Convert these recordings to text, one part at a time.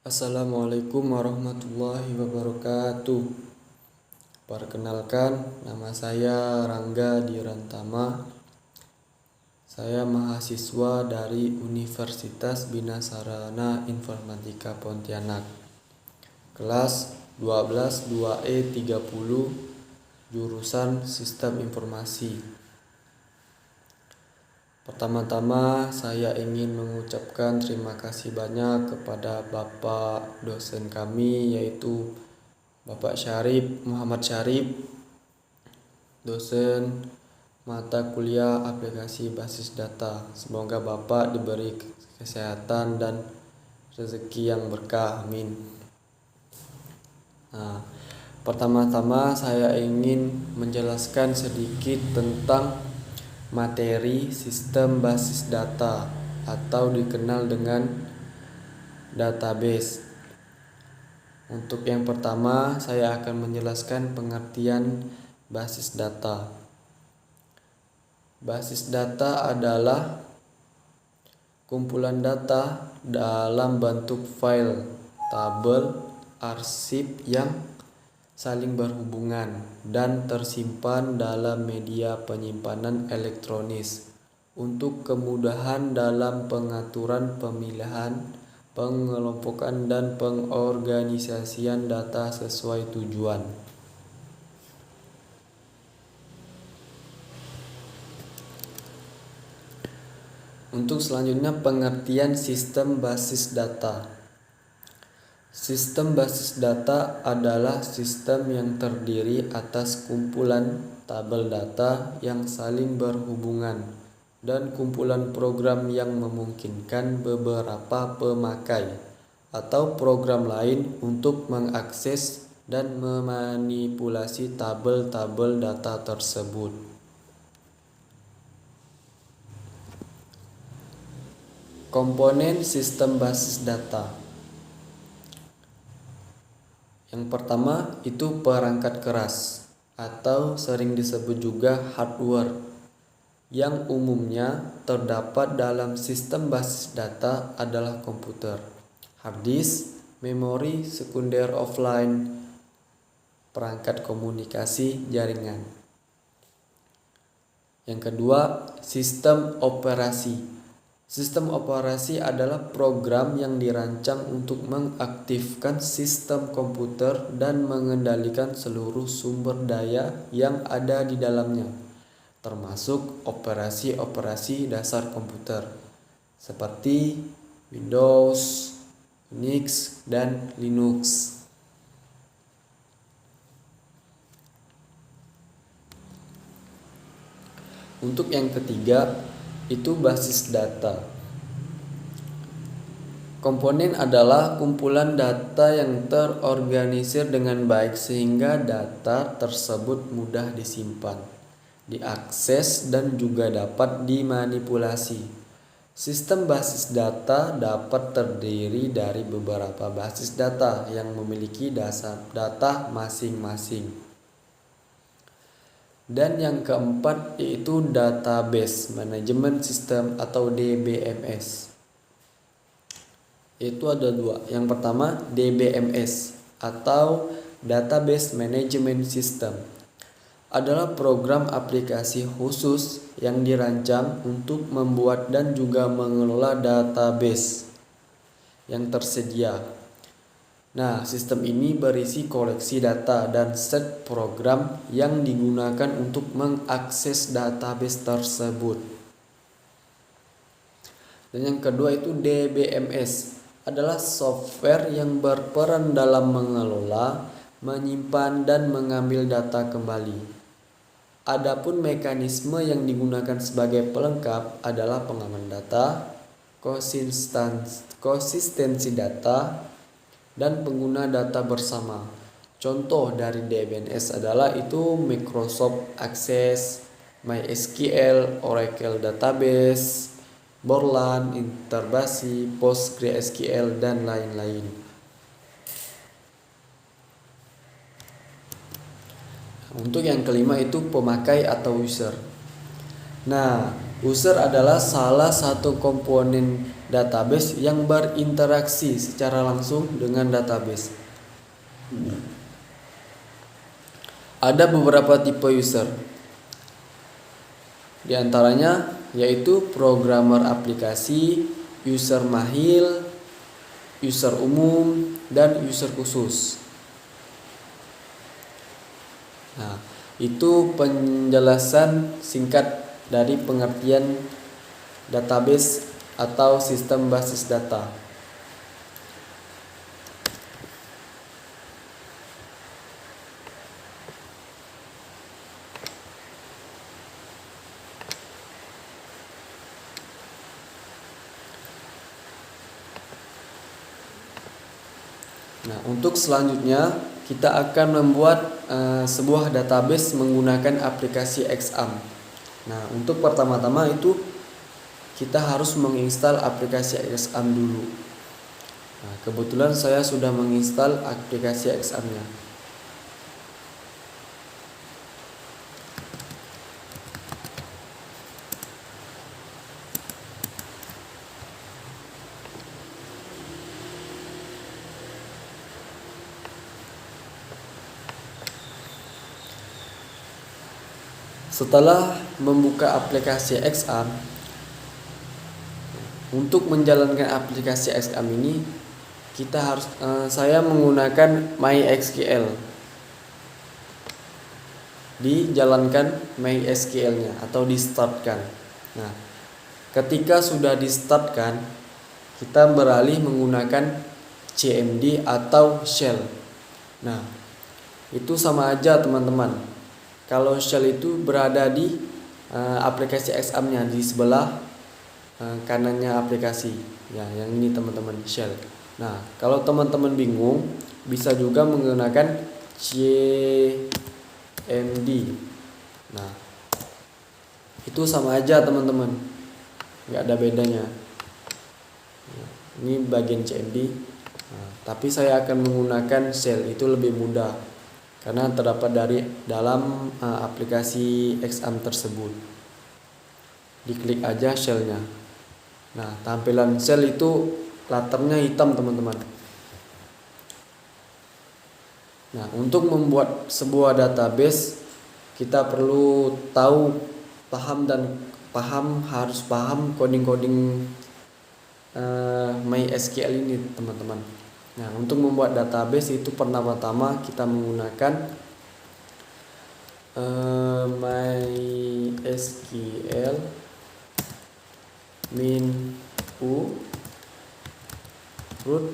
Assalamualaikum warahmatullahi wabarakatuh. Perkenalkan, nama saya Rangga Dirantama. Saya mahasiswa dari Universitas Bina Sarana Informatika Pontianak. Kelas 12 2E30, jurusan Sistem Informasi. Pertama-tama saya ingin mengucapkan terima kasih banyak kepada Bapak dosen kami, yaitu Bapak Muhammad Syarif, dosen mata kuliah aplikasi basis data. Semoga Bapak diberi kesehatan dan rezeki yang berkah, amin. Pertama-tama saya ingin menjelaskan sedikit tentang materi sistem basis data atau dikenal dengan database. Untuk yang pertama, saya akan menjelaskan pengertian basis data. Basis data adalah kumpulan data dalam bentuk file, tabel, arsip yang saling berhubungan dan tersimpan dalam media penyimpanan elektronis untuk kemudahan dalam pengaturan pemilihan, pengelompokan dan pengorganisasian data sesuai tujuan. Untuk selanjutnya, pengertian sistem basis data. Sistem basis data adalah sistem yang terdiri atas kumpulan tabel data yang saling berhubungan dan kumpulan program yang memungkinkan beberapa pemakai atau program lain untuk mengakses dan memanipulasi tabel-tabel data tersebut. Komponen sistem basis data. Yang pertama itu perangkat keras atau sering disebut juga hardware yang umumnya terdapat dalam sistem basis data adalah komputer, hard disk, memori sekunder offline, perangkat komunikasi jaringan. Yang kedua, sistem operasi. Sistem operasi adalah program yang dirancang untuk mengaktifkan sistem komputer dan mengendalikan seluruh sumber daya yang ada di dalamnya, termasuk operasi-operasi dasar komputer seperti Windows, Unix, dan Linux. Untuk yang ketiga, itu basis data. Komponen adalah kumpulan data yang terorganisir dengan baik sehingga data tersebut mudah disimpan, diakses, dan juga dapat dimanipulasi. Sistem basis data dapat terdiri dari beberapa basis data yang memiliki dasar data masing-masing. Dan yang keempat yaitu Database Management System atau DBMS. Itu ada dua. Yang pertama DBMS atau Database Management System adalah program aplikasi khusus yang dirancang untuk membuat dan juga mengelola database yang tersedia. Nah, sistem ini berisi koleksi data dan set program yang digunakan untuk mengakses database tersebut. Dan yang kedua itu DBMS adalah software yang berperan dalam mengelola, menyimpan, dan mengambil data kembali. Adapun mekanisme yang digunakan sebagai pelengkap adalah pengaman data, konsistensi data, dan pengguna data bersama. Contoh dari DBMS adalah itu Microsoft Access, MySQL, Oracle Database, Borland, Interbase, PostgreSQL, dan lain-lain. Untuk yang kelima itu pemakai atau user. Nah, User adalah salah satu komponen database yang berinteraksi secara langsung dengan database. Ada beberapa tipe user. Di antaranya yaitu programmer aplikasi, user mahir, user umum, dan user khusus. Nah, itu penjelasan singkat dari pengertian database atau sistem basis data. Nah, untuk selanjutnya kita akan membuat sebuah database menggunakan aplikasi XAMPP. Nah, untuk pertama-tama itu kita harus menginstal aplikasi XAMPP dulu. Nah, kebetulan saya sudah menginstal aplikasi XAMPP-nya. Setelah membuka aplikasi XAMPP, untuk menjalankan aplikasi XAMPP ini kita harus saya menggunakan MySQL. Dijalankan MySQL-nya atau di-startkan. Nah, ketika sudah di-startkan, kita beralih menggunakan CMD atau shell. Nah, itu sama aja teman-teman. Kalau shell itu berada di aplikasi XAMPP-nya di sebelah kanannya aplikasi. Ya, yang ini teman-teman, shell. Nah, kalau teman-teman bingung, bisa juga menggunakan CMD. Nah, itu sama aja teman-teman, nggak ada bedanya. Ini bagian CMD. Nah, tapi saya akan menggunakan shell, itu lebih mudah karena terdapat dari dalam aplikasi XAMPP tersebut. Diklik aja shellnya. Nah, tampilan shell itu letternya hitam teman-teman. Nah, untuk membuat sebuah database kita perlu harus paham coding-coding MySQL ini teman-teman. Nah, untuk membuat database itu pertama-tama kita menggunakan MySQL min u root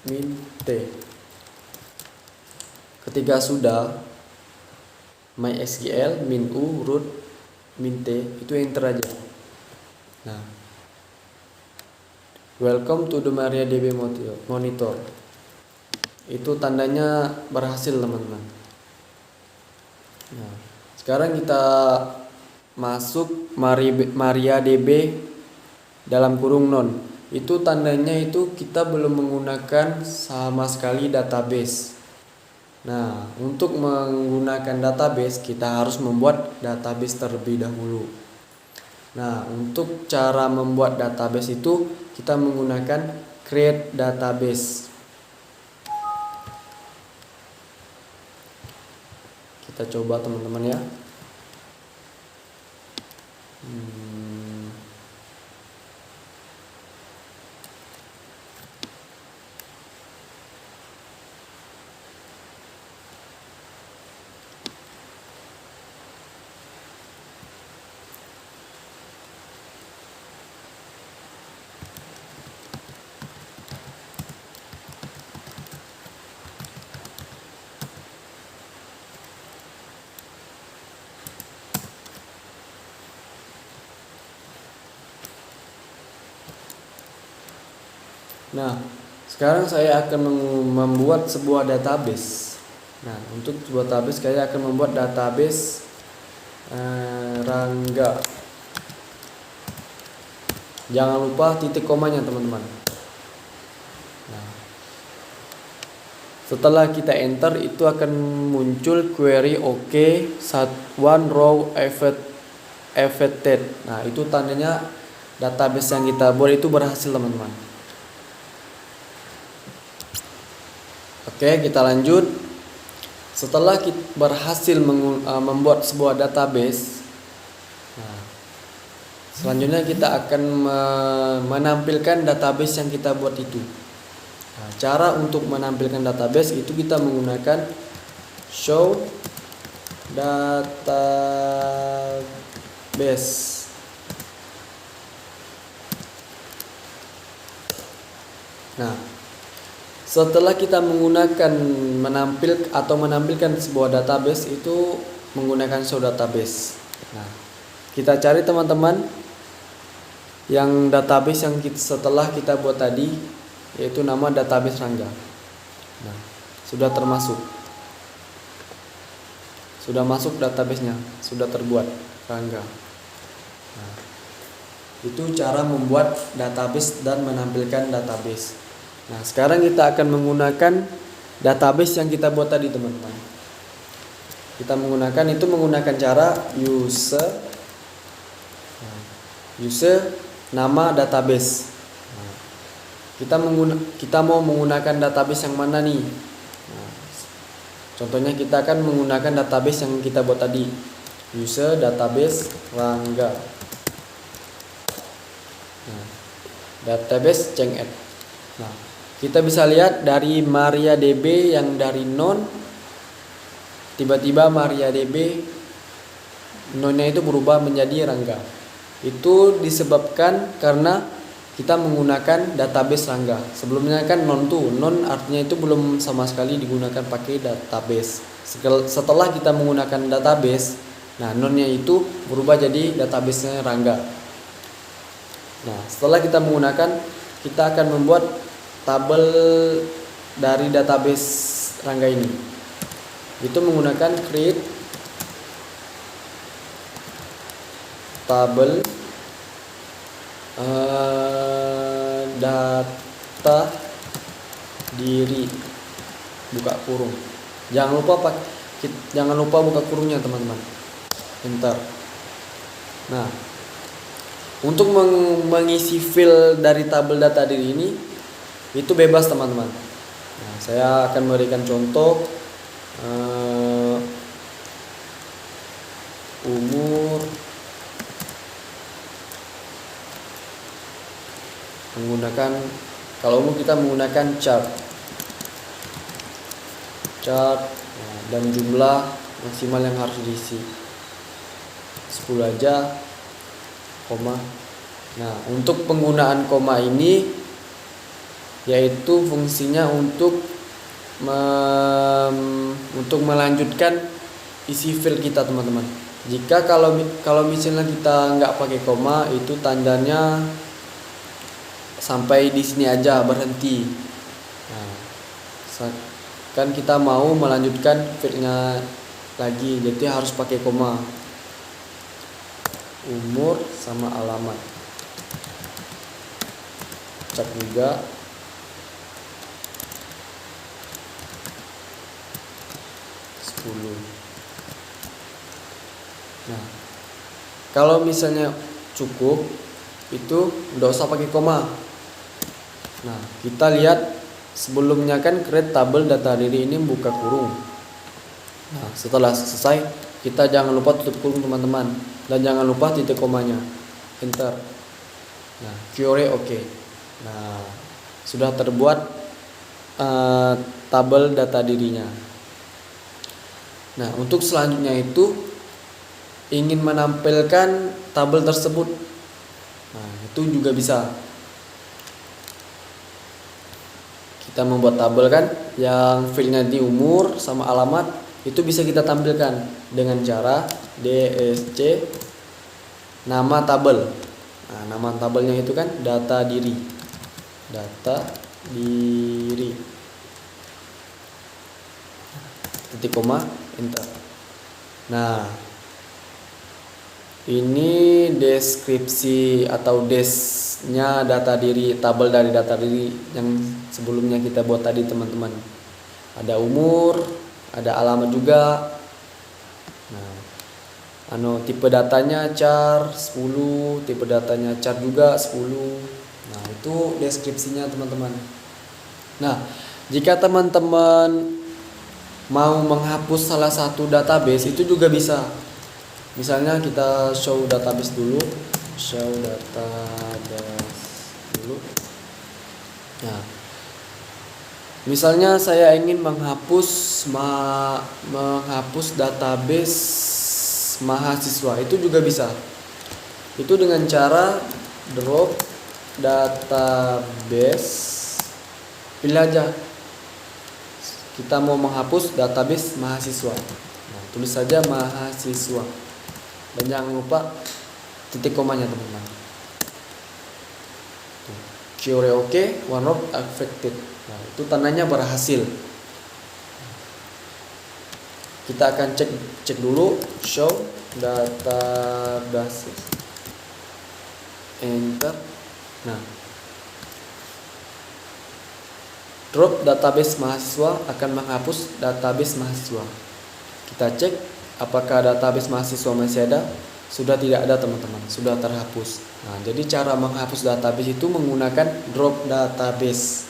min t. Ketika sudah MySQL min u root min t, itu enter aja. Nah, welcome to the MariaDB monitor. Itu tandanya berhasil teman-teman. Nah, sekarang kita masuk MariaDB dalam kurung non. Itu tandanya itu kita belum menggunakan sama sekali database. Nah, untuk menggunakan database kita harus membuat database terlebih dahulu. Nah, untuk cara membuat database itu kita menggunakan create database. Kita coba teman-teman ya. Nah, sekarang saya akan membuat sebuah database. Nah, untuk sebuah database saya akan membuat database Rangga. Jangan lupa titik komanya teman-teman. Nah, setelah kita enter itu akan muncul query one row effort affected. Nah, itu tandanya database yang kita buat itu berhasil, teman-teman. Oke, kita lanjut. Setelah kita berhasil membuat sebuah database, nah, selanjutnya kita akan menampilkan database yang kita buat itu. Nah, cara untuk menampilkan database itu kita menggunakan show database. Nah, setelah kita menampilkan sebuah database itu menggunakan show database. Nah, kita cari teman-teman yang database yang setelah kita buat tadi, yaitu nama database Rangga. Nah, sudah masuk databasenya, sudah terbuat Rangga. Nah, itu cara membuat database dan menampilkan database. Nah, sekarang kita akan menggunakan database yang kita buat tadi, teman-teman. Kita menggunakan cara user nama database. Nah, kita mau menggunakan database yang mana nih? Nah, contohnya kita akan menggunakan database yang kita buat tadi, user database Rangga. Nah, database Cenged. Nah, kita bisa lihat dari MariaDB yang dari non, tiba-tiba MariaDB nonnya itu berubah menjadi Rangga. Itu disebabkan karena kita menggunakan database Rangga. Sebelumnya kan non artinya itu belum sama sekali digunakan pakai database. Setelah kita menggunakan database, nah nonnya itu berubah jadi database-nya Rangga. Nah, setelah kita menggunakan, kita akan membuat tabel dari database Rangga ini. Itu menggunakan create tabel data diri buka kurung. Jangan lupa buka kurungnya, teman-teman. Enter. Nah, untuk mengisi field dari tabel data diri ini itu bebas, teman-teman. Nah, saya akan memberikan contoh umur, kalau umur kita menggunakan chart, dan jumlah maksimal yang harus diisi 10 aja, koma. Nah, untuk penggunaan koma ini yaitu fungsinya untuk melanjutkan isi field kita, teman-teman. Jika kalau misalnya kita nggak pakai koma, itu tandanya sampai di sini aja, berhenti. Nah, kan kita mau melanjutkan fieldnya lagi, jadi harus pakai koma. Umur sama alamat, cek juga. Nah, kalau misalnya cukup, itu nggak usah pakai koma. Nah, kita lihat sebelumnya kan create tabel data diri ini buka kurung. Nah, setelah selesai, kita jangan lupa tutup kurung, teman-teman, dan jangan lupa titik komanya. Enter. Nah, query oke. Nah, sudah terbuat tabel data dirinya. Nah, untuk selanjutnya itu ingin menampilkan tabel tersebut. Nah, itu juga bisa. Kita membuat tabel kan yang fieldnya di umur sama alamat, itu bisa kita tampilkan dengan cara dsc nama tabel. Nah, nama tabelnya itu kan data diri. Titik koma, enter. Nah, ini deskripsi atau desnya data diri, tabel dari data diri yang sebelumnya kita buat tadi, teman-teman. Ada umur, ada alamat juga. Nah, tipe datanya char 10, tipe datanya char juga 10. Nah, itu deskripsinya teman-teman. Nah, jika teman-teman mau menghapus salah satu database itu juga bisa. Misalnya kita show database dulu. Show database dulu. Nah, misalnya saya ingin menghapus database mahasiswa, itu juga bisa. Itu dengan cara drop database, pilih aja kita mau menghapus database mahasiswa. Nah, tulis saja mahasiswa dan jangan lupa titik komanya teman-teman. Query OK, OneDrop affected. Nah, itu tandanya berhasil. Kita akan cek dulu show database. Enter. Nah, drop database mahasiswa akan menghapus database mahasiswa. Kita cek apakah database mahasiswa masih ada. Sudah tidak ada teman-teman, sudah terhapus. Nah, jadi cara menghapus database itu menggunakan drop database.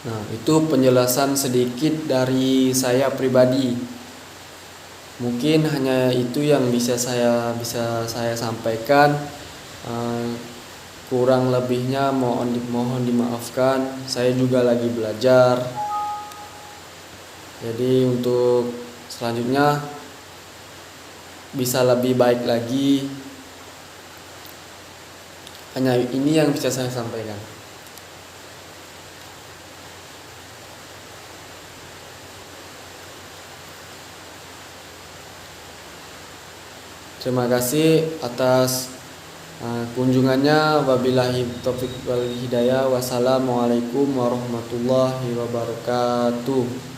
Nah, itu penjelasan sedikit dari saya pribadi. Mungkin hanya itu yang bisa saya sampaikan. Kurang lebihnya mohon dimaafkan. Saya juga lagi belajar. Jadi untuk selanjutnya bisa lebih baik lagi. Hanya ini yang bisa saya sampaikan. Terima kasih atas kunjungannya. Wabillahi taufik wal hidayah. Wassalamualaikum warahmatullahi wabarakatuh.